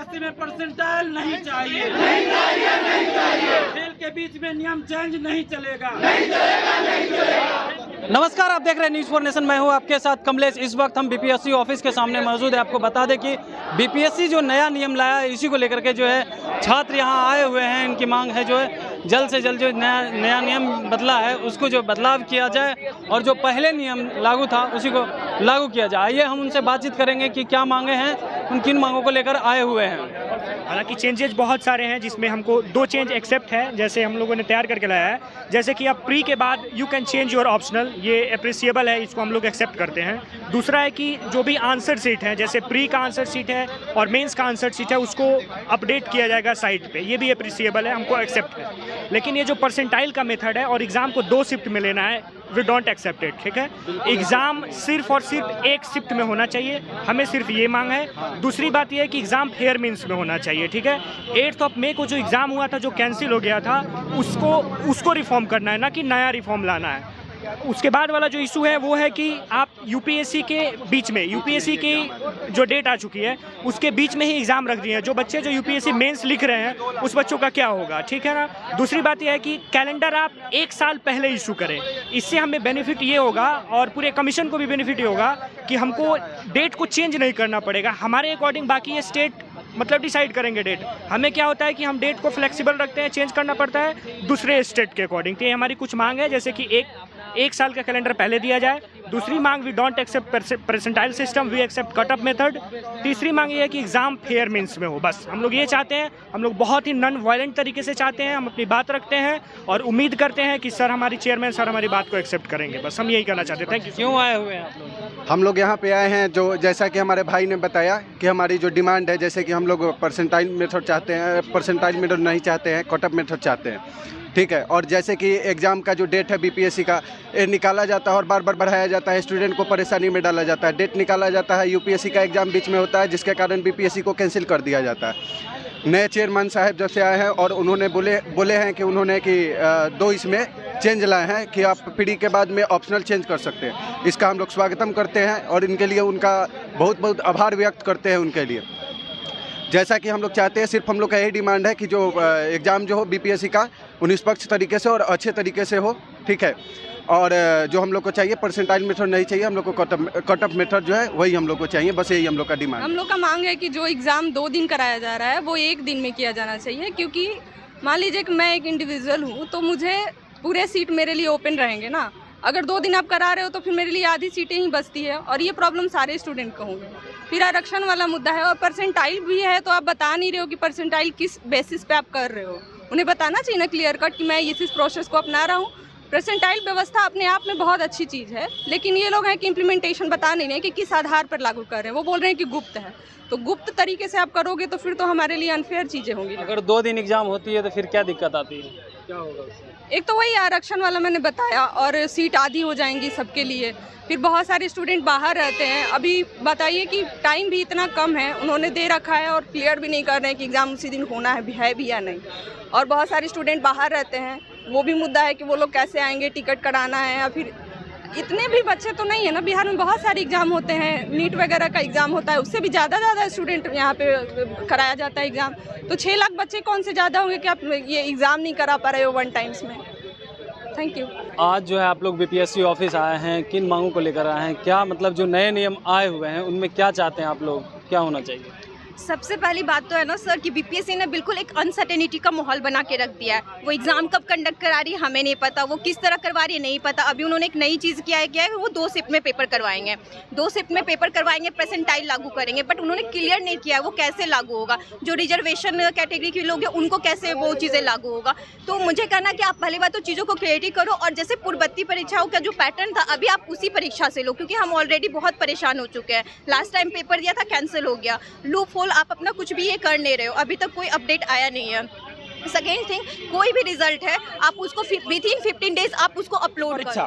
BPSC में percentile नहीं चाहिए, खेल के बीच में नियम चेंज नहीं चलेगा। नमस्कार, आप देख रहे हैं न्यूज़ फॉर नेशन। मैं हूं आपके साथ कमलेश। इस वक्त हम बीपीएससी ऑफिस के सामने मौजूद है। आपको बता दें कि बीपीएससी जो नया नियम लाया है, इसी को लेकर के जो है छात्र यहां आए हुए हैं। इनकी मांग है जो है जल्द से जल्द जो नया नियम बदला है उसको जो बदलाव किया जाए और जो पहले नियम लागू था उसी को लागू किया जाए। आइए हम उनसे बातचीत करेंगे कि क्या मांगे हैं, उन किन मांगों को लेकर आए हुए हैं। हालांकि चेंजेस बहुत सारे हैं, जिसमें हमको 2 चेंज एक्सेप्ट है, जैसे हम लोगों ने तैयार करके लाया है। जैसे कि अब प्री के बाद you can change your optional, ये अप्रिसिएबल है, इसको हम लोग एक्सेप्ट करते हैं। दूसरा है कि जो भी आंसर सीट है, जैसे प्री का आंसर सीट है और मेंस का आंसर सीट है, उसको अपडेट किया जाएगा साइट पे, ये भी अप्रिसिएबल है, हमको एक्सेप्ट है। लेकिन ये जो परसेंटाइल का मेथड है और एग्ज़ाम को 2 शिफ्ट में लेना है, वी डोंट एक्सेप्ट इट। ठीक है, एग्ज़ाम सिर्फ और सिर्फ 1 शिफ्ट में होना चाहिए, हमें सिर्फ ये मांग है। दूसरी बात ये है कि एग्ज़ाम फेयर मीन्स में होना चाहिए। ठीक है, 8 मई को जो एग्ज़ाम हुआ था, जो कैंसिल हो गया था, उसको रिफॉर्म करना है, ना कि नया रिफॉर्म लाना है। उसके बाद वाला जो इशू है वो है कि आप यूपीएससी के बीच में, यूपीएससी की जो डेट आ चुकी है उसके बीच में ही एग्ज़ाम रख दिए हैं। जो बच्चे जो यूपीएससी मेंस लिख रहे हैं उस बच्चों का क्या होगा? ठीक है ना। दूसरी बात यह है कि कैलेंडर आप 1 साल पहले इशू करें, इससे हमें बेनिफिट ये होगा और पूरे कमीशन को भी बेनिफिट ये होगा कि हमको डेट को चेंज नहीं करना पड़ेगा। हमारे अकॉर्डिंग बाकी ये स्टेट मतलब डिसाइड करेंगे डेट। हमें क्या होता है कि हम डेट को फ्लेक्सिबल रखते हैं, चेंज करना पड़ता है दूसरे स्टेट के अकॉर्डिंग। तो ये हमारी कुछ मांग है, जैसे कि एक साल का कैलेंडर पहले दिया जाए। दूसरी मांग, we don't accept percentile system, we accept cut off method. तीसरी मांग ये है कि एग्ज़ाम फेयर मीन्स में हो। बस हम लोग ये चाहते हैं, हम लोग बहुत ही नॉन वायलेंट तरीके से चाहते हैं। हम अपनी बात रखते हैं और उम्मीद करते हैं कि सर, हमारी चेयरमैन सर हमारी बात को एक्सेप्ट करेंगे। बस हम यही कहना चाहते हैं। Thank you. क्यों आए हुए हैं आप लोग? हम लोग यहाँ पे आए हैं जो जैसा कि हमारे भाई ने बताया कि हमारी जो डिमांड है, जैसे कि हम लोग परसेंटाइल मेथड चाहते हैं, परसेंटाइल मेथड नहीं चाहते हैं, कट ऑफ मेथड चाहते हैं। ठीक है, और जैसे कि एग्ज़ाम का जो डेट है बीपीएससी का, निकाला जाता है और बार बार बढ़ाया जाता है, स्टूडेंट को परेशानी में डाला जाता है। डेट निकाला जाता है, यूपीएससी का एग्ज़ाम बीच में होता है, जिसके कारण बीपीएससी को कैंसिल कर दिया जाता है। नए चेयरमैन साहब जब से आए हैं और उन्होंने बोले हैं कि उन्होंने कि 2 इसमें चेंज लाए हैं कि आप प्री के बाद में ऑप्शनल चेंज कर सकते हैं। इसका हम लोग स्वागतम करते हैं और इनके लिए उनका बहुत बहुत आभार व्यक्त करते हैं उनके लिए। जैसा कि हम लोग चाहते हैं, सिर्फ हम लोग का यही डिमांड है कि जो एग्ज़ाम जो हो बीपीएससी का निष्पक्ष तरीके से और अच्छे तरीके से हो। ठीक है, और जो हम लोग को चाहिए परसेंटाइल मेथड नहीं चाहिए, हम लोग को कट ऑफ मेथड जो है वही हम लोग को चाहिए। बस यही हम लोग का डिमांड है। हम लोग का मांग है कि जो एग्ज़ाम 2 दिन कराया जा रहा है वो 1 दिन में किया जाना चाहिए। क्योंकि मान लीजिए कि मैं एक इंडिविजुअल हूँ, तो मुझे पूरे सीट मेरे लिए ओपन रहेंगे ना। अगर 2 दिन आप करा रहे हो तो फिर मेरे लिए आधी सीटें ही बचती है, और ये प्रॉब्लम सारे स्टूडेंट को होंगे। फिर आरक्षण वाला मुद्दा है, और परसेंटाइल भी है, तो आप बता नहीं रहे हो कि परसेंटाइल किस बेसिस पे आप कर रहे हो। उन्हें बताना चाहिए ना क्लियर कट कि मैं इस प्रोसेस को अपना रहा हूँ। परसेंटाइल व्यवस्था अपने आप में बहुत अच्छी चीज़ है, लेकिन ये लोग हैं कि इम्प्लीमेंटेशन बता नहीं रहे कि किस आधार पर लागू कर रहे हैं। वो बोल रहे हैं कि गुप्त है, तो गुप्त तरीके से आप करोगे तो फिर तो हमारे लिए अनफेयर चीज़ें होंगी। अगर 2 दिन एग्ज़ाम होती है तो फिर क्या दिक्कत आती है, क्या होगा उससे? एक तो वही आरक्षण वाला मैंने बताया, और सीट आधी हो जाएंगी सबके लिए। फिर बहुत सारे स्टूडेंट बाहर रहते हैं। अभी बताइए कि टाइम भी इतना कम है, उन्होंने दे रखा है और क्लियर भी नहीं कर रहे हैं कि एग्ज़ाम उसी दिन होना है भी या नहीं। और बहुत सारे स्टूडेंट बाहर रहते हैं, वो भी मुद्दा है कि वो लोग कैसे आएंगे, टिकट कराना है। या फिर इतने भी बच्चे तो नहीं है ना, बिहार में बहुत सारे एग्ज़ाम होते हैं, नीट वगैरह का एग्ज़ाम होता है, उससे भी ज़्यादा स्टूडेंट यहाँ पे कराया जाता है एग्ज़ाम। तो 6 लाख बच्चे कौन से ज़्यादा होंगे कि आप ये एग्ज़ाम नहीं करा पा रहे हो 1 टाइम्स में। Thank you. आज जो है आप लोग बीपीएससी ऑफिस आए हैं, किन मांगों को लेकर आए हैं? क्या मतलब जो नए नियम आए हुए हैं उनमें क्या चाहते हैं आप लोग, क्या होना चाहिए? सबसे पहली बात तो है ना सर कि बीपीएससी ने बिल्कुल एक अनसर्टेनिटी का माहौल बना के रख दिया है। वो एग्जाम कब कंडक्ट करा रही है हमें नहीं पता, वो किस तरह करवा रही है नहीं पता। अभी उन्होंने एक नई चीज़ किया है वो 2 शिफ्ट में पेपर करवाएंगे, 2 शिफ्ट में पेपर करवाएंगे, परसेंटाइल लागू करेंगे, बट उन्होंने क्लियर नहीं किया है वो कैसे लागू होगा। जो रिजर्वेशन कैटेगरी के लोग हैं उनको कैसे वो चीज़ें लागू होगा। तो मुझे कहना कि आप पहली बात तो चीज़ों को क्लियरिटी करो, और जैसे पूर्ववर्ती परीक्षाओं का जो पैटर्न था अभी आप उसी परीक्षा से लो, क्योंकि हम ऑलरेडी बहुत परेशान हो चुके हैं। लास्ट टाइम पेपर दिया था, कैंसिल हो गया। लूप होल आप अपना कुछ भी ये कर नहीं रहे हो, अभी तक कोई अपडेट आया नहीं है। सेकेंड थिंग, कोई भी रिजल्ट है आप उसको विद इन 15 डेज आप उसको अपलोड करो।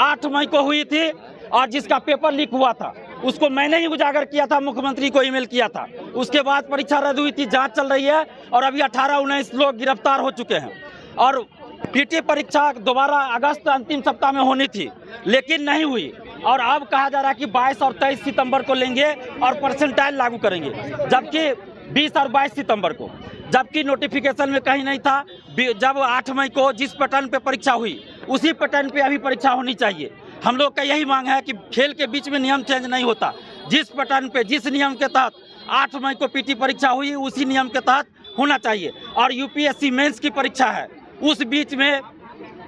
8 मई को हुई थी और जिसका पेपर लीक हुआ था उसको मैंने ही उजागर किया था, मुख्यमंत्री को ईमेल किया था। उसके बाद परीक्षा रद्द हुई थी, जांच चल रही है और अभी 18-19 लोग गिरफ्तार हो चुके हैं। और पीटी परीक्षा दोबारा अगस्त अंतिम सप्ताह में होनी थी लेकिन नहीं हुई, और अब कहा जा रहा है कि 22 और 23 सितंबर को लेंगे और परसेंटाइल लागू करेंगे, जबकि 20 और 22 सितंबर को, जबकि नोटिफिकेशन में कहीं नहीं था। जब 8 मई को जिस पैटर्न पे परीक्षा हुई उसी पैटर्न पे अभी परीक्षा होनी चाहिए। हम लोग का यही मांग है कि खेल के बीच में नियम चेंज नहीं होता। जिस पैटर्न पे जिस नियम के तहत 8 मई को पीटी परीक्षा हुई उसी नियम के तहत होना चाहिए। और यूपीएससी मेंस की परीक्षा है, उस बीच में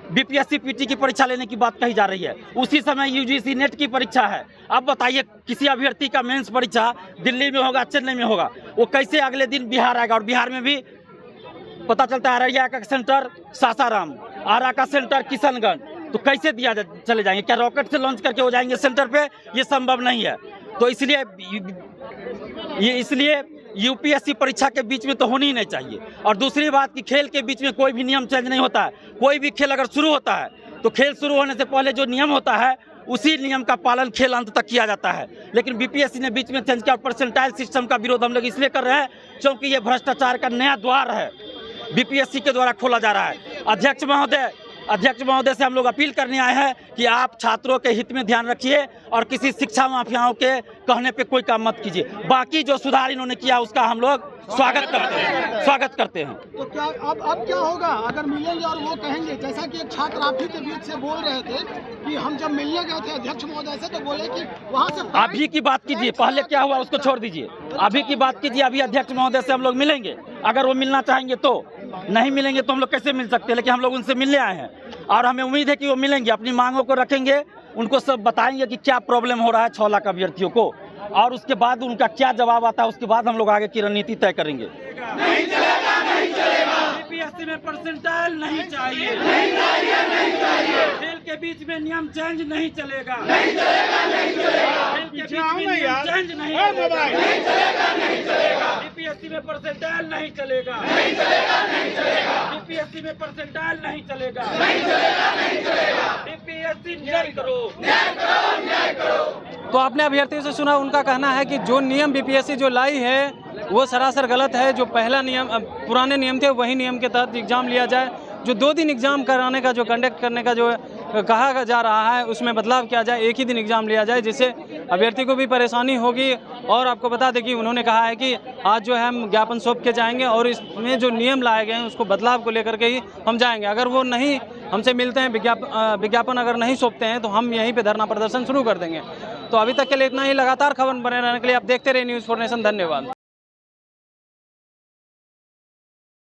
बीपीएससी पीटी की परीक्षा लेने की बात कही जा रही है। उसी समय यूजीसी नेट की परीक्षा है। अब बताइए, किसी अभ्यर्थी का मेंस परीक्षा दिल्ली में होगा, चेन्नई में होगा, वो कैसे अगले दिन बिहार आएगा? और बिहार में भी पता चलता है अररिया का सेंटर सासाराम, आरा का सेंटर किशनगंज, तो कैसे दिया चले जाएंगे? क्या रॉकेट से लॉन्च करके हो जाएंगे सेंटर पे? ये संभव नहीं है। तो इसलिए यूपीएससी परीक्षा के बीच में तो होनी ही नहीं चाहिए। और दूसरी बात कि खेल के बीच में कोई भी नियम चेंज नहीं होता है। कोई भी खेल अगर शुरू होता है तो खेल शुरू होने से पहले जो नियम होता है उसी नियम का पालन खेल अंत तक किया जाता है। लेकिन बीपीएससी ने बीच में चेंज किया। परसेंटाइल सिस्टम का विरोध हम लोग इसलिए कर रहे हैं क्योंकि ये भ्रष्टाचार का नया द्वार है, बीपीएससी के द्वारा खोला जा रहा है। अध्यक्ष महोदय से हम लोग अपील करने आए हैं कि आप छात्रों के हित में ध्यान रखिए और किसी शिक्षा माफियाओं के कहने पे कोई काम मत कीजिए। बाकी जो सुधार इन्होंने किया उसका हम लोग स्वागत करते हैं। तो क्या अब क्या होगा अगर मिलेंगे और वो कहेंगे, जैसा कि एक छात्र आप ही के बीच से बोल रहे थे कि हम जब मिलने गए थे अध्यक्ष महोदय से तो बोले कि वहाँ से अभी की बात कीजिए, पहले क्या हुआ उसको छोड़ दीजिए, अभी की बात कीजिए। अभी अध्यक्ष महोदय से हम लोग मिलेंगे, अगर वो मिलना चाहेंगे तो, नहीं मिलेंगे तो हम लोग कैसे मिल सकते हैं? लेकिन हम लोग उनसे मिलने आए हैं और हमें उम्मीद है कि वो मिलेंगे, अपनी मांगों को रखेंगे, उनको सब बताएंगे कि क्या प्रॉब्लम हो रहा है 6 लाख अभ्यर्थियों को, और उसके बाद उनका क्या जवाब आता है उसके बाद हम लोग आगे की रणनीति तय करेंगे। नहीं चलेगा, नहीं चलेगा। बीपीएससी में परसेंटाइल नहीं चाहिए, नहीं चाहिए, नहीं चाहिए। खेल के बीच में नियम चेंज नहीं चलेगा, नहीं चलेगा, नहीं चलेगा। खेल के बीच में नियम चेंज नहीं चलेगा, नहीं चलेगा, नहीं चलेगा। बीपीएससी में परसेंटाइल नहीं चलेगा, नहीं चलेगा, नहीं चलेगा। बीपीएससी में परसेंटाइल नहीं चलेगा, नहीं चलेगा, नहीं चलेगा। बीपीएससी न्याय करो, न्याय करो, न्याय करो। तो आपने अभ्यर्थियों से सुना, उनका कहना है कि जो नियम बीपीएससी जो लाई है वो सरासर गलत है। जो पहला नियम, पुराने नियम थे वही नियम के तहत एग्ज़ाम लिया जाए। जो 2 दिन एग्ज़ाम कराने का, जो कंडक्ट करने का जो कहा जा रहा है उसमें बदलाव किया जाए, एक ही दिन एग्ज़ाम लिया जाए, जिससे अभ्यर्थी को भी परेशानी होगी। और आपको बता दें कि उन्होंने कहा है कि आज जो है हम ज्ञापन सौंप के जाएंगे और इसमें जो नियम लाए गए हैं उसको बदलाव को लेकर के ही हम जाएंगे। अगर वो नहीं हमसे मिलते हैं, विज्ञापन अगर नहीं सौंपते हैं तो हम यहीं पर धरना प्रदर्शन शुरू कर देंगे। तो अभी तक के लिए इतना ही। लगातार खबर बने रहने के लिए आप देखते रहिए न्यूज़ 4 नेशन। धन्यवाद।